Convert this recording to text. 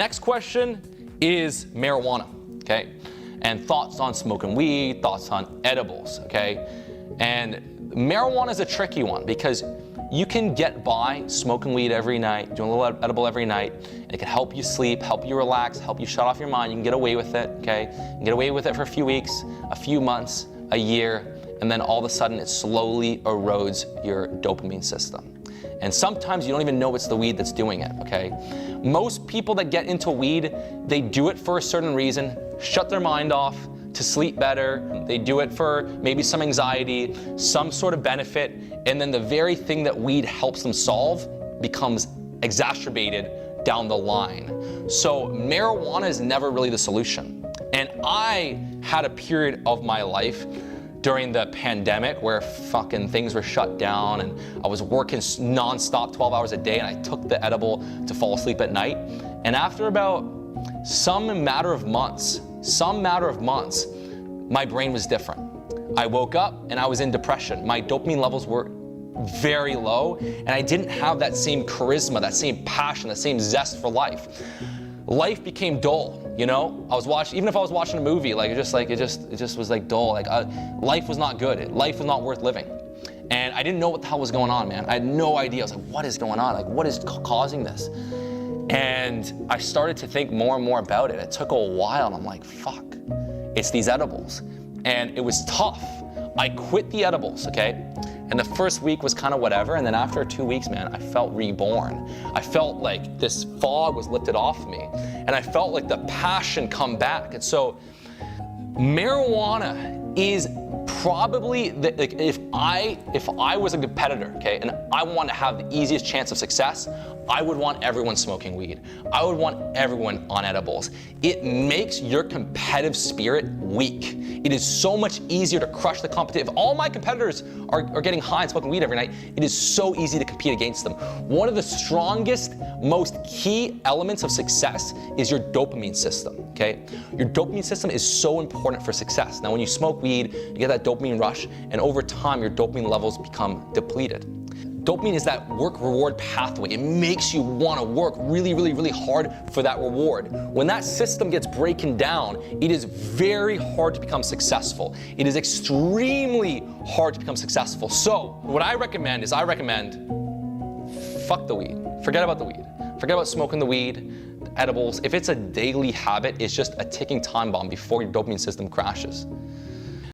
Next question is marijuana, okay? And thoughts on smoking weed, thoughts on edibles, okay? And marijuana is a tricky one because you can get by smoking weed every night, doing a little edible every night. And it can help you sleep, help you relax, help you shut off your mind. You can get away with it, okay? You can get away with it for a few weeks, a few months, a year, and then all of a sudden it slowly erodes your dopamine system. And sometimes you don't even know it's the weed that's doing it, okay? Most people that get into weed, they do it for a certain reason, shut their mind off, to sleep better. They do it for maybe some anxiety, some sort of benefit, and then the very thing that weed helps them solve becomes exacerbated down the line. So marijuana is never really the solution. And I had a period of my life during the pandemic where fucking things were shut down and I was working nonstop 12 hours a day, and I took the edible to fall asleep at night. And after about some matter of months, my brain was different. I woke up and I was in depression. My dopamine levels were very low, and I didn't have that same charisma, that same passion, that same zest for life. Life became dull, you know? Even if I was watching a movie, it just was like dull. Life was not good. Life was not worth living. And I didn't know what the hell was going on, man. I had no idea. I was like, what is going on? What is causing this? And I started to think more and more about it. It took a while, and I'm like, fuck, it's these edibles. And it was tough. I quit the edibles, okay? And the first week was kind of whatever, and then after 2 weeks, man, I felt reborn. I felt like this fog was lifted off me, and I felt like the passion come back. And so marijuana is probably, if I was a competitor, okay, and I want to have the easiest chance of success, I would want everyone smoking weed. I would want everyone on edibles. It makes your competitive spirit weak. It is so much easier to crush the competition. If all my competitors are getting high and smoking weed every night, it is so easy to compete against them. One of the strongest, most key elements of success is your dopamine system, okay? Your dopamine system is so important for success. Now, when you smoke weed, you get that dopamine rush, and over time, your dopamine levels become depleted. Dopamine is that work-reward pathway. It makes you want to work really, really, really hard for that reward. When that system gets broken down, it is very hard to become successful. It is extremely hard to become successful. So what I recommend is fuck the weed. Forget about the weed. Forget about smoking the weed, edibles. If it's a daily habit, it's just a ticking time bomb before your dopamine system crashes.